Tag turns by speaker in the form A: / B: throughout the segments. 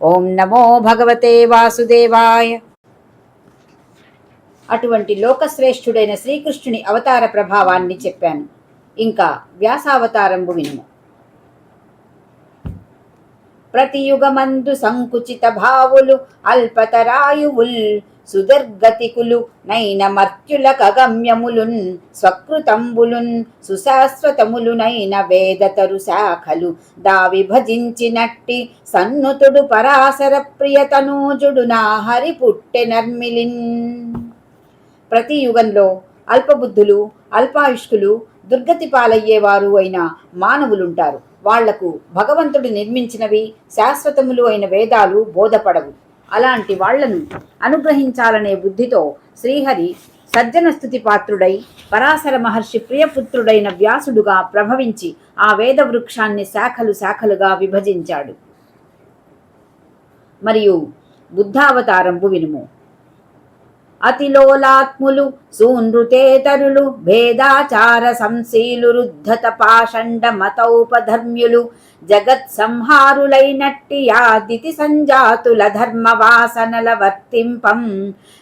A: ఓం నమో భగవతే వాసుదేవాయ. అటువంటి లోకశ్రేష్ఠుడైన శ్రీకృష్ణుని అవతార ప్రభావాన్ని చెప్పాను. ఇంకా వ్యాసావతారంబు వినుము. ప్రతియుగమందు సంకుచిత భావులు అల్పతరాయువుల్ సుదర్గతికులు నైన మర్త్యుల కగమ్యములున్ స్వకృతంబులున్ సుశాశ్వతములునైన వేదతరు శాఖలు దావిభజించినట్టి సన్నుతుడు పరాశర ప్రియతనూజుడు నా హరి పుట్టెనర్మిలిన్. ప్రతి యుగంలో అల్పబుద్ధులు, అల్పాయుష్కులు, దుర్గతి పాలయ్యేవారు అయిన మానవులుంటారు. వాళ్లకు భగవంతుడు నిర్మించినవి శాశ్వతములు అయిన వేదాలు బోధపడవు. అలాంటి వాళ్లను అనుగ్రహించాలనే బుద్ధితో శ్రీహరి సజ్జన స్తుతి పాత్రుడై పరాశర మహర్షి ప్రియపుత్రుడైన వ్యాసుడుగా ప్రభవించి ఆ వేద వృక్షాన్ని శాఖలు శాఖలుగా విభజించాడు. మరియు బుద్ధావతారంబు వినుము. అతిలోలాత్ములు సూనృతేతరులు భేదాచార సంశీలు రుద్ధత పాషండ మతౌపధర్మ్యులు జగత్ సంహారులైనట్టి యాదితి సంజాతుల ధర్మ వాసనల వర్తింపం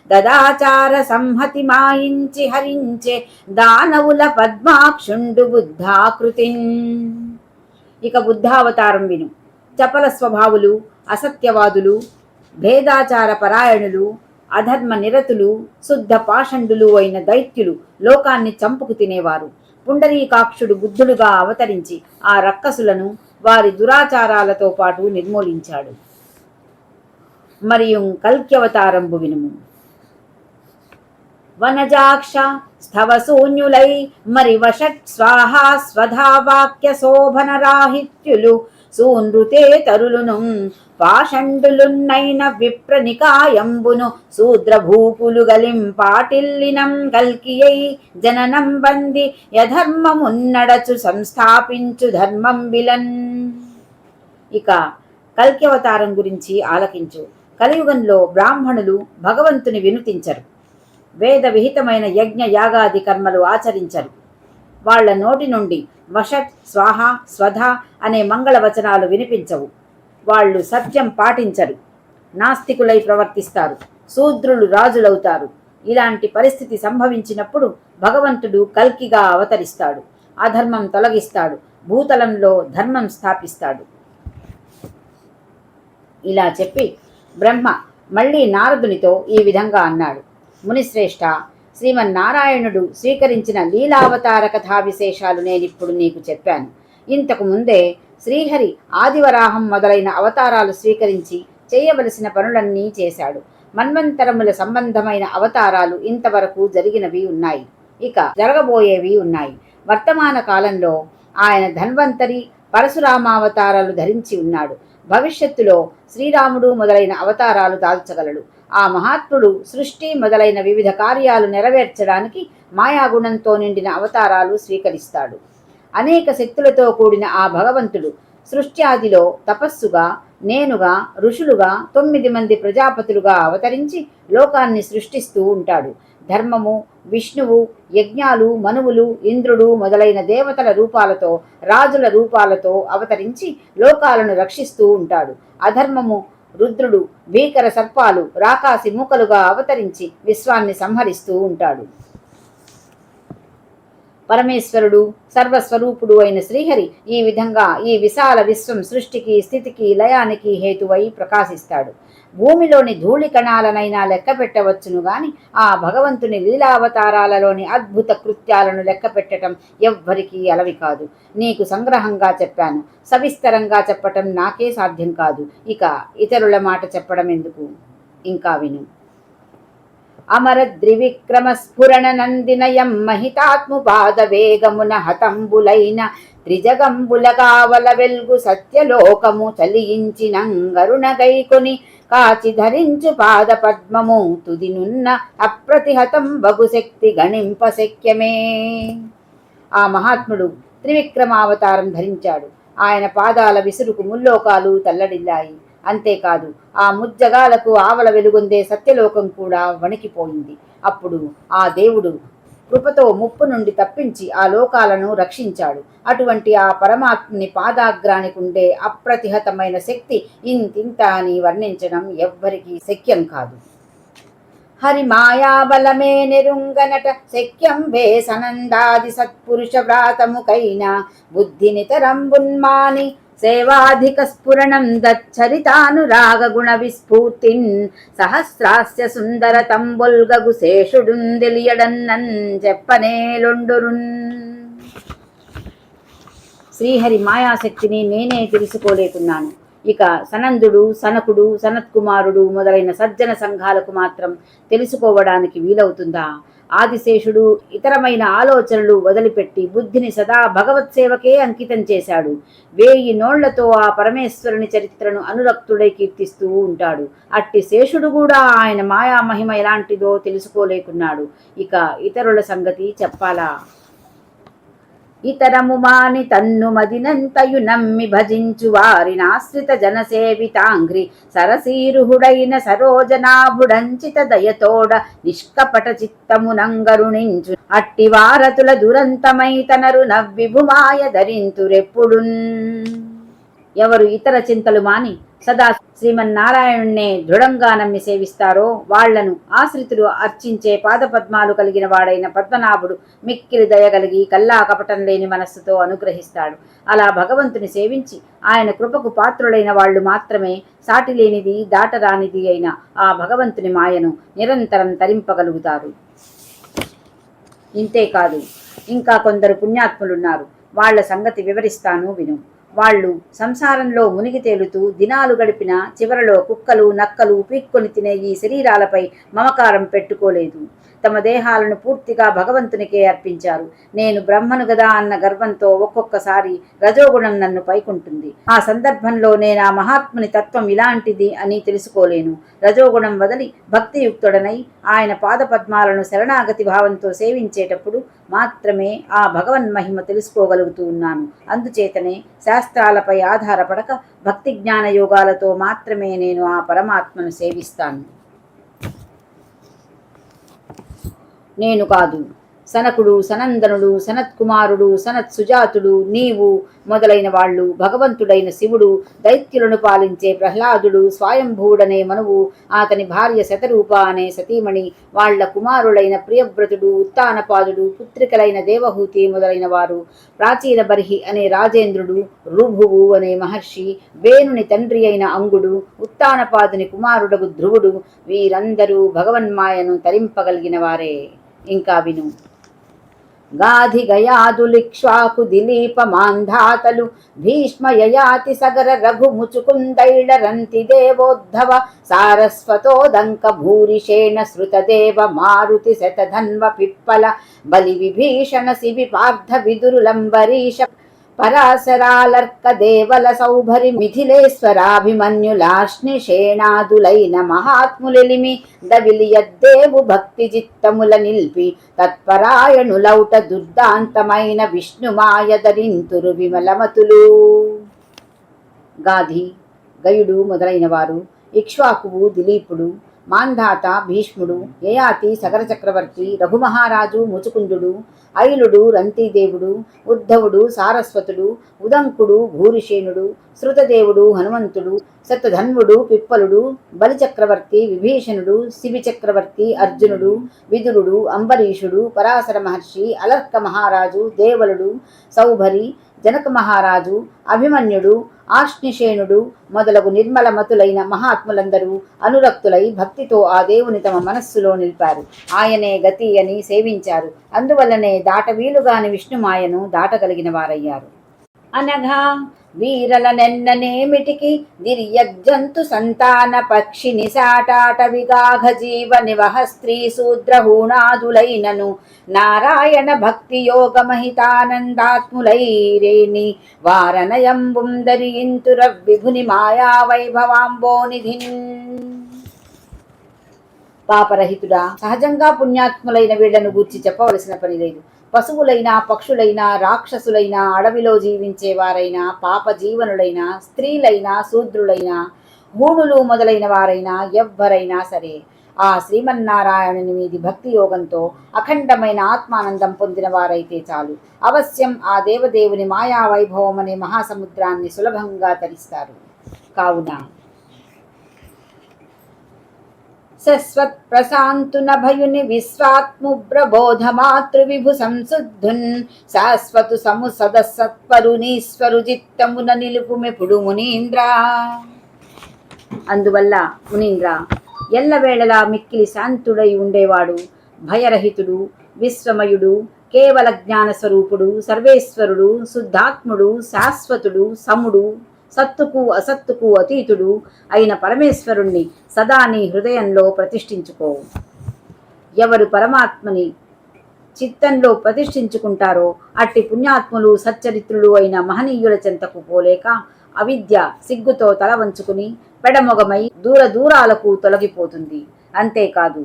A: దదాచార సంహతి మాయించి హరించే దానవుల పద్మాక్షుండు బుద్ధాకృతిన్. ఇక బుద్ధావతారం విను. చపల స్వభావులు, అసత్యవాదులు, భేదాచార పరాయణులు, అధర్మ నిరతులు, శుద్ధ పాషండులు అయిన దైత్యులు లోకాన్ని చంపుకు తినేవారు. పుండరీకాక్షుడు బుద్ధుడుగా అవతరించి ఆ రక్కసులను వారి దురాచారాలతో పాటు నిర్మూలించాడు. మరియు కల్క్యవతారంబు వినుము. వనజాక్ష స్థవశూన్యులై మరి వషట్ స్వాహా స్వధా వాక్య శోభనరాహిత్యులు సూనృతే తరులును పాషండులున్నైన విప్రనికాయంబును శూద్రభూపులు గలింపాటిల్లినం కల్కియై జననం బంది యధర్మమున్నడచు సంస్థాపించు ధర్మం విలన్. ఇక కల్క్యవతారం గురించి ఆలకించు. కలియుగంలో బ్రాహ్మణులు భగవంతుని వినుతించరు. వేద విహితమైన యజ్ఞ యాగాది కర్మలు ఆచరించరు. వాళ్ల నోటి నుండి వషట్, స్వాహ, స్వధ అనే మంగళవచనాలు వినిపించవు. వాళ్ళు సత్యం పాటించరు. నాస్తికులై ప్రవర్తిస్తారు. శూద్రులు రాజులవుతారు. ఇలాంటి పరిస్థితి సంభవించినప్పుడు భగవంతుడు కల్కిగా అవతరిస్తాడు. అధర్మం తొలగిస్తాడు. భూతలంలో ధర్మం స్థాపిస్తాడు. ఇలా చెప్పి బ్రహ్మ మళ్ళీ నారదునితో ఈ విధంగా అన్నాడు. మునిశ్రేష్ఠ, శ్రీమన్నారాయణుడు స్వీకరించిన లీలావతార కథా విశేషాలు నేనిప్పుడు నీకు చెప్పాను. ఇంతకు ముందే శ్రీహరి ఆదివరాహం మొదలైన అవతారాలు స్వీకరించి చేయవలసిన పనులన్నీ చేశాడు. మన్వంతరముల సంబంధమైన అవతారాలు ఇంతవరకు జరిగినవి ఉన్నాయి. ఇక జరగబోయేవి ఉన్నాయి. వర్తమాన కాలంలో ఆయన ధన్వంతరి, పరశురామావతారాలు ధరించి ఉన్నాడు. భవిష్యత్తులో శ్రీరాముడు మొదలైన అవతారాలు దాల్చగలడు. ఆ మహాత్ముడు సృష్టి మొదలైన వివిధ కార్యాలు నెరవేర్చడానికి మాయాగుణంతో నిండిన అవతారాలు స్వీకరిస్తాడు. అనేక శక్తులతో కూడిన ఆ భగవంతుడు సృష్ట్యాదిలో తపస్సుగా, నేనుగా, ఋషులుగా 9 మంది ప్రజాపతులుగా అవతరించి లోకాన్ని సృష్టిస్తూ ఉంటాడు. ధర్మము, విష్ణువు, యజ్ఞాలు, మనువులు, ఇంద్రుడు మొదలైన దేవతల రూపాలతో, రాజుల రూపాలతో అవతరించి లోకాలను రక్షిస్తూ ఉంటాడు. అధర్మము, రుద్రుడు, భీకర సర్పాలు, రాకాసి మూకలుగా అవతరించి విశ్వాన్ని సంహరిస్తూ ఉంటాడు. పరమేశ్వరుడు, సర్వస్వరూపుడు అయిన శ్రీహరి ఈ విధంగా ఈ విశాల విశ్వం సృష్టికి, స్థితికి, లయానికి హేతువై ప్రకాశిస్తాడు. భూమిలోని ధూళి కణాలనైనా లెక్క పెట్టవచ్చును గాని ఆ భగవంతుని లీలావతారాలలోని అద్భుత కృత్యాలను లెక్క పెట్టడం ఎవ్వరికీ అలవి కాదు. నీకు సంగ్రహంగా చెప్పాను. సవిస్తరంగా చెప్పటం నాకే సాధ్యం కాదు. ఇక ఇతరుల మాట చెప్పడం ఎందుకు? ఇంకా విను. అమర ద్రివిక్రమ స్ఫురణ నందినయం మహితాత్ముపాద వేగమున హతంబులైన త్రిజగంబుల కావల వెల్గు సత్యలోకము చలియించినంగరుణ గైకొని కాచి ధరించు పాద పద్మము తుదినున్న అప్రతిహతం బగుశక్తి గణింప శక్యమే. ఆ మహాత్ముడు త్రివిక్రమావతారం ధరించాడు. ఆయన పాదాల విసురుకు ముల్లోకాలు తల్లడిల్లాయి. అంతేకాదు ఆ ముజ్జగాలకు ఆవల వెలుగొందే సత్యలోకం కూడా వణికిపోయింది. అప్పుడు ఆ దేవుడు కృపతో ముప్పు నుండి తప్పించి ఆ లోకాలను రక్షించాడు. అటువంటి ఆ పరమాత్ముని పాదాగ్రానికి ఉండే అప్రతిహతమైన శక్తి ఇంతింత అని వర్ణించడం ఎవ్వరికీ శక్యం కాదు. హరి మాయాబలమే నెరుంగనట శక్యం వేసనందాది సత్పురుష వ్రాతముకైన బుద్ధినితరంబున్మాని సేవాధిక స్ఫురణం దచ్చరితానురాగ గుణ విస్ఫూర్తిన్ సహస్రాస్య సుందర తంబుల్గగు శేషుడుందెలియడన్నన్ చెప్పనేలొండురున్. శ్రీహరి మాయాశక్తిని నేనే తెలుసుకోలేకున్నాను. ఇక సనందుడు, సనకుడు, సనత్కుమారుడు మొదలైన సజ్జన సంఘాలకు మాత్రం తెలుసుకోవడానికి వీలవుతుందా? ఆదిశేషుడు ఇతరమైన ఆలోచనలు వదిలిపెట్టి బుద్ధిని సదా భగవత్ సేవకే అంకితం చేశాడు. 1000 నోళ్లతో ఆ పరమేశ్వరుని చరిత్రను అనురక్తుడై కీర్తిస్తూ ఉంటాడు. అట్టి శేషుడు కూడా ఆయన మాయా మహిమ ఎలాంటిదో తెలుసుకోలేకున్నాడు. ఇక ఇతరుల సంగతి చెప్పాలా? ఇతరము మాని తన్ను మదినంతయు నమ్మి భజించు వారినాశ్రిత జనసేవితాంగ్రి సరసీరుహుడైన సరోజనాభుడంచిత దయతోడ నిష్కపట చిత్తమునంగరుణించు అట్టి వారతుల దురంతమై తనరు నవ్విభుమాయ ధరింతురెప్పుడున్. ఎవరు ఇతర చింతలు మాని సదా శ్రీమన్నారాయణుణ్ణే దృఢంగా నమ్మి సేవిస్తారో వాళ్లను ఆశ్రితుడు అర్చించే పాదపద్మాలు కలిగిన వాడైన పద్మనాభుడు మిక్కిలి దయగలిగి కల్లా కపటం లేని మనస్సుతో అనుగ్రహిస్తాడు. అలా భగవంతుని సేవించి ఆయన కృపకు పాత్రులైన వాళ్ళు మాత్రమే సాటిలేనిది దాటరానిది అయిన ఆ భగవంతుని మాయను నిరంతరం తరింపగలుగుతారు. ఇంతేకాదు, ఇంకా కొందరు పుణ్యాత్ములున్నారు. వాళ్ల సంగతి వివరిస్తాను విను. వాళ్ళు సంసారంలో మునిగి తేలుతూ దినాలు గడిపిన చివరలో కుక్కలు, నక్కలు పీక్కొని తినే ఈ శరీరాలపై మమకారం పెట్టుకోలేదు. తమ దేహాలను పూర్తిగా భగవంతునికే అర్పించారు. నేను బ్రహ్మను గదా అన్న గర్వంతో ఒక్కొక్కసారి రజోగుణం నన్ను పైకుంటుంది. ఆ సందర్భంలో నేను ఆ మహాత్ముని తత్వం ఇలాంటిది అని తెలుసుకోలేను. రజోగుణం వదిలి భక్తియుక్తుడనై ఆయన పాదపద్మాలను శరణాగతి భావంతో సేవించేటప్పుడు మాత్రమే ఆ భగవన్ మహిమ తెలుసుకోగలుగుతూ ఉన్నాను. అందుచేతనే శాస్త్రాలపై ఆధారపడక భక్తి జ్ఞాన యోగాలతో మాత్రమే నేను ఆ పరమాత్మను సేవిస్తాను. నేను కాదు, సనకుడు, సనందనుడు, సనత్కుమారుడు, సనత్ సుజాతుడు, నీవు మొదలైన వాళ్ళు, భగవంతుడైన శివుడు, దైత్యులను పాలించే ప్రహ్లాదుడు, స్వయంభూడనే మనువు, అతని భార్య శతరూప అనే సతీమణి, వాళ్ల కుమారులైన ప్రియవ్రతుడు, ఉత్తానపాదుడు, పుత్రికలైన దేవహూతి మొదలైన వారు, ప్రాచీన బర్హి అనే రాజేంద్రుడు, రుభువు అనే మహర్షి, బేనుని తండ్రి అయిన అంగుడు, ఉత్తానపాదుని కుమారుడగు ధ్రువుడు, వీరందరూ భగవన్మాయను తరింపగలిగిన వారే. ఇంకా విను. గాధి గయాదులిక్ష్వాకు దిలీప మాంధాతలు భీష్మ యయాతి సగర రఘు ముచుకుందైళ రంతి దేవోద్ధవ సారస్వతోదంక భూరిషేణ శృతదేవ మారుతి శతధన్వ పిప్పల బలి విభీషణ శిబి పార్థ విదురులంబరీష పరాశరాలర్క దేవల సౌభరి మిథిలేశ్వరాభిమన్యులాశ్నిషేణాదులైన మహాత్ములెలిమి దవిలియద్దేవు భక్తి చిత్తముల నిల్పి తత్పరాయణులౌట దుర్దాంతమైన విష్ణుమాయ ధరింతురు విమలమతులు. గాధి, గయుడు మొదలైన వారు, ఇక్ష్వాకువు దిలీపుడు, మాంధాత భీష్ముడు, యయాతి సగర చక్రవర్తి, రఘుమహారాజు ముచుకుందుడు, ఐలుడు రంతిదేవుడు, ఉద్ధవుడు సారస్వతుడు, ఉదంకుడు భూరిషేనుడు, శృతదేవుడు హనుమంతుడు, శతధన్వుడు పిప్పలుడు, బలిచక్రవర్తి విభీషణుడు, శిబి చక్రవర్తి అర్జునుడు, విదురుడు, అంబరీషుడు, పరాశర మహర్షి, అలర్క మహారాజు, దేవలుడు, సౌభరి, జనక మహారాజు, అభిమన్యుడు, ఆశ్నిషేణుడు మొదలగు నిర్మలమతులైన మహాత్ములందరూ అనురక్తులై భక్తితో ఆ దేవుని తమ మనస్సులో నిలిపారు. ఆయనే గతి అని సేవించారు. అందువల్లనే దాటవీలుగాని విష్ణుమాయను దాటగలిగిన వారయ్యారు. అనగా వీరలనెన్ననేమిటికి దిర్యజ్జంతు సంతాన పక్షి నిశాటాట విగాఘ జీవ నివహ స్త్రీ శూద్రహూణాదులైనను నారాయణ భక్తి యోగ మహితానందాత్ములైరేని వారనయంబుందరియింతుర విభుని మాయా వైభవాంబోనిధిన్. పాపరహితుడా, సహజంగా పుణ్యాత్ములైన వీళ్లను గూర్చి చెప్పవలసిన పని లేదు. పశువులైనా, పక్షులైనా, రాక్షసులైనా, అడవిలో జీవించేవారైనా, పాప జీవనులైనా, స్త్రీలైనా, శూద్రులైనా, గూడులు మొదలైన వారైనా, ఎవ్వరైనా సరే ఆ శ్రీమన్నారాయణుని మీది భక్తి యోగంతో అఖండమైన ఆత్మానందం పొందిన వారైతే చాలు, అవశ్యం ఆ దేవదేవుని మాయా వైభవం అనే మహాసముద్రాన్ని సులభంగా తరిస్తారు. కావున సస్వత్ ప్రశాంతున భయుని విశ్వాత్ముబ్రబోధ మాతృ విభు సంశుద్ధున్ శాశ్వతు సముసదసత్పరునీశ్వరు చిత్తమున నిలుపుమెప్పుడు మునీంద్ర. అందువల్ల మునీంద్ర, ఎల్లవేళలా మిక్కిలి శాంతుడై ఉండేవాడు, భయరహితుడు, విశ్వమయుడు, కేవల జ్ఞానస్వరూపుడు, సర్వేశ్వరుడు, శుద్ధాత్ముడు, శాశ్వతుడు, సముడు, సత్తుకు అసత్తుకు అతీతుడు అయిన పరమేశ్వరుణ్ణి సదా నీ హృదయంలో ప్రతిష్ఠించుకో. ఎవరు పరమాత్మని చిత్తంలో ప్రతిష్ఠించుకుంటారో అట్టి పుణ్యాత్ములు, సచ్చరిత్రులు అయిన మహనీయుల చెంతకు పోలేక అవిద్య సిగ్గుతో తల వంచుకుని పెడమొగమై దూర దూరాలకు తొలగిపోతుంది. అంతేకాదు,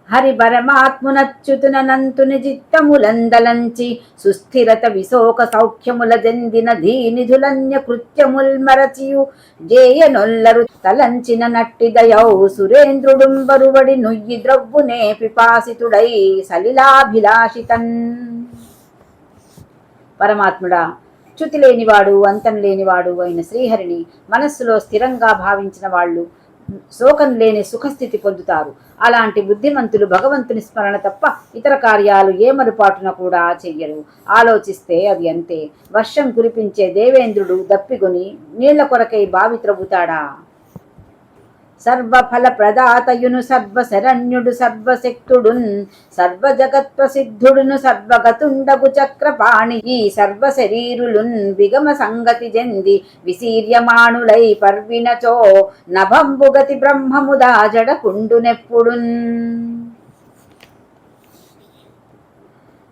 A: హరి పరమాత్మునచ్యుతునంతుని చిత్తములందలంచి సుస్థిరత విశోక సౌఖ్యముల జందిన ధీనిధులన్య కృత్యముల్ మరచియు జేయనొల్లరు తలంచిన నట్టిదయౌ సురేంద్రుడుంబరువడి నుయ్యి ద్రవ్వునే పిపాసితుడై సలిలాభిలాషితన్. పరమాత్ముడా, చ్యుతి లేనివాడు, అంతం లేనివాడు అయిన శ్రీహరిని మనస్సులో స్థిరంగా భావించిన వాళ్ళు శోకం లేని సుఖస్థితి పొందుతారు. అలాంటి బుద్ధిమంతులు భగవంతుని స్మరణ తప్ప ఇతర కార్యాలు ఏమరుపాటున కూడా చెయ్యరు. ఆలోచిస్తే అది అంతే. వర్షం కురిపించే దేవేంద్రుడు దప్పిగొని నీళ్ల కొరకై బావి త్రవ్వుతాడా? సర్వఫల ప్రదాతయును సర్వశరణ్యుడు సర్వశక్తుడున్ సర్వజగత్ ప్రసిద్ధుడును సర్వగతుండగు చక్రపాణి ఈ సర్వశరీరులున్ విగమ సంగతి జంది విశీర్యమాణులై పర్వినచో నభంబుగతి బ్రహ్మముదా జడకుండునెప్పుడున్.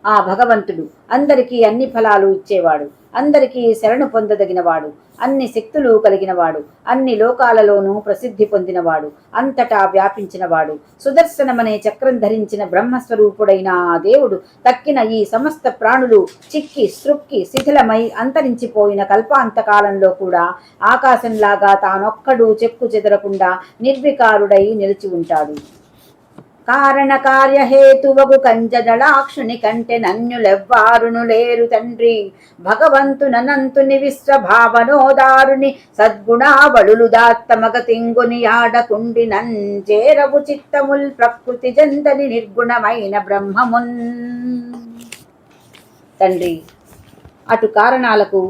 A: ఆ భగవంతుడు అందరికీ అన్ని ఫలాలు ఇచ్చేవాడు, అందరికీ శరణు పొందదగినవాడు, అన్ని శక్తులు కలిగినవాడు, అన్ని లోకాలలోనూ ప్రసిద్ధి పొందినవాడు, అంతటా వ్యాపించినవాడు, సుదర్శనమనే చక్రం ధరించిన బ్రహ్మస్వరూపుడైన ఆ దేవుడు తక్కిన ఈ సమస్త ప్రాణులు చిక్కి సృక్కి శిథిలమై అంతరించిపోయిన కల్పాంతకాలంలో కూడా ఆకాశంలాగా తానొక్కడూ చెక్కు చెదరకుండా నిర్వికారుడై నిలిచి ఉంటాడు. కారణ కార్యహేతువగు కంజదళాక్షుని కంటే నన్యులెవ్వారును లేరు తండ్రి. భగవంతునంతుని విశ్వభావనోదారుని సద్గుణావళులు దాత్తమగతింగుని ఆడకుండి నంచేరవు చిత్తముల్ ప్రకృతి జందని నిర్గుణమైన బ్రహ్మమున్. తండ్రి, అటు కారణాలకు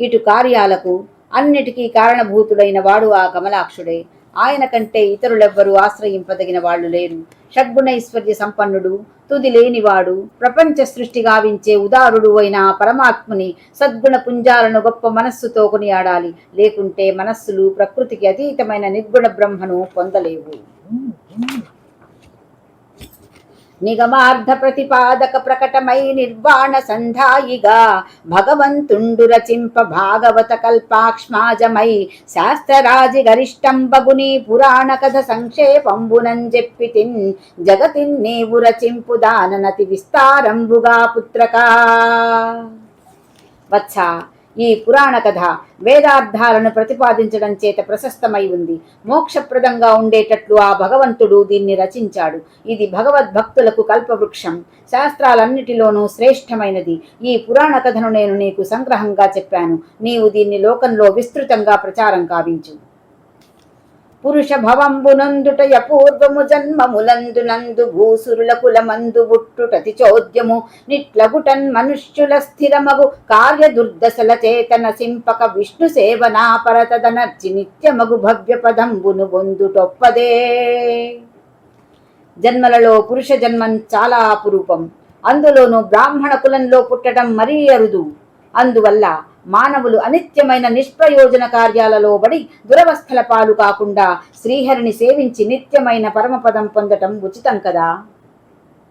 A: ఇటు కార్యాలకు అన్నిటికీ కారణభూతుడైన వాడు ఆ కమలాక్షుడే. ఆయన కంటే ఇతరులెవ్వరూ ఆశ్రయింపదగిన వాళ్ళు లేరు. షడ్గుణైశ్వర్య సంపన్నుడు, తుది లేనివాడు, ప్రపంచ సృష్టి గావించే ఉదారుడు అయిన పరమాత్ముని సద్గుణ పుంజాలను గొప్ప మనస్సుతో కొనియాడాలి. లేకుంటే మనస్సులు ప్రకృతికి అతీతమైన నిర్గుణ బ్రహ్మను పొందలేవు. నిగమార్థ ప్రతిపాదక ప్రకటమై నిర్వాణ సంధాయిగా భగవంతుండు రచింప భాగవత కల్పాక్ష్మాజమై శాస్త్రరాజి గరిష్టంబగుని పురాణ కథ సంక్షేపంబునం చెప్పితిన్ జగతిన్ నీవు రచింపు దాననతి విస్తారంబుగా పుత్రకా. వత్స, ఈ పురాణ కథ వేదార్థాలను ప్రతిపాదించడం చేత ప్రశస్తమై ఉంది. మోక్షప్రదంగా ఉండేటట్లు ఆ భగవంతుడు దీన్ని రచించాడు. ఇది భగవద్భక్తులకు కల్పవృక్షం, శాస్త్రాలన్నిటిలోనూ శ్రేష్టమైనది. ఈ పురాణ కథను నేను నీకు సంగ్రహంగా చెప్పాను. నీవు దీన్ని లోకంలో విస్తృతంగా ప్రచారం కావించు. పురుష భవంబునందుటయ పూర్వము జన్మములందునందు భూసురుల కులమందు బుట్టుటతి చోద్యము నిట్లగుటన్ మనుష్యుల స్థిరమగు కార్య దుర్దశల చేతన సింపక విష్ణు సేవనా పరతదనర్చి నిత్యమగు భవ్య పదంబును బొందుటొప్పదే. జన్మలలో పురుష జన్మం చాలా అపురూపం. అందులోనూ బ్రాహ్మణ కులంలో పుట్టడం మరీ అరుదు. అందువల్ల మానవులు అనిత్యమైన నిష్ప్రయోజన కార్యాలలో పడి దురవస్థల పాలు కాకుండా శ్రీహరిని సేవించి నిత్యమైన పరమపదం పొందటం ఉచితం కదా.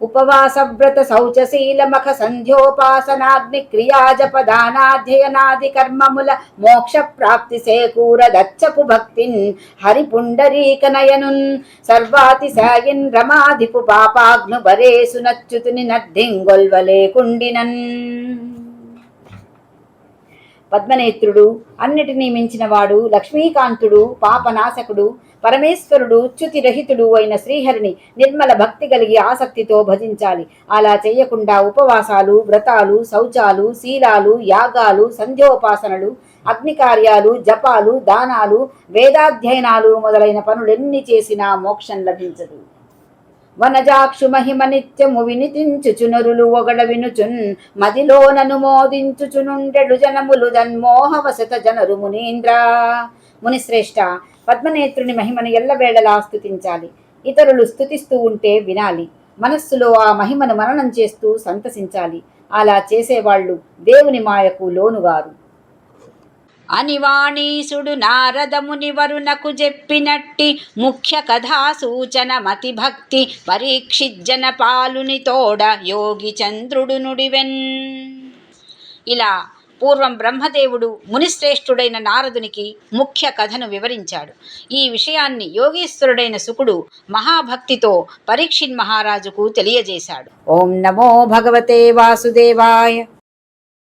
A: ఉపవాస వ్రత శౌచశీల మఖ సంధ్యోపాసనాగ్ని క్రియాజపదానాధ్యయనాది కర్మముల మోక్ష ప్రాప్తి సేకూర దచ్చపు భక్తిన్ హరిపుండరీకనయనున్ సర్వాతిశాయిన్ రమాధిపు పాపాగ్ను బరేసు నచ్చుతుని నద్దింగొల్వలేకుండినన్. పద్మనేత్రుడు, అన్నిటినీ మించినవాడు, లక్ష్మీకాంతుడు, పాపనాశకుడు, పరమేశ్వరుడు, చ్యుతిరహితుడు అయిన శ్రీహరిని నిర్మల భక్తి కలిగి ఆసక్తితో భజించాలి. అలా చేయకుండా ఉపవాసాలు, వ్రతాలు, శౌచాలు, శీలాలు, యాగాలు, సంధ్యోపాసనలు, అగ్నికార్యాలు, జపాలు, దానాలు, వేదాధ్యయనాలు మొదలైన పనులెన్ని చేసినా మోక్షం లభించదు. వనజాక్షు మహిమ నిత్యము వినితించుచునరులు ఒగడ వినుచున్ మదిలోనను మోదించుచునుండెడు జనములు జన్మోహవశత జనరు మునీంద్ర. మునిశ్రేష్ఠ, పద్మనేత్రుని మహిమను ఎల్లవేళలా స్తుతించాలి. ఇతరులు స్తుతిస్తూ ఉంటే వినాలి. మనస్సులో ఆ మహిమను మననం చేస్తూ సంతసించాలి. అలా చేసేవాళ్లు దేవుని మాయకు లోనుగారు. అనివాణీసుడు నారదముని వరునకు చెప్పినట్టి ముఖ్య కథా సూచన మతి భక్తి పరీక్షిజ్జన పాలుని తోడ యోగి చంద్రుడు నుడివెన్. ఇలా పూర్వం బ్రహ్మదేవుడు మునిశ్రేష్ఠుడైన నారదునికి ముఖ్య కథను వివరించాడు. ఈ విషయాన్ని యోగీశ్వరుడైన శుకుడు మహాభక్తితో పరీక్షిన్ మహారాజుకు తెలియజేశాడు. ఓం నమో భగవతే వాసుదేవాయ.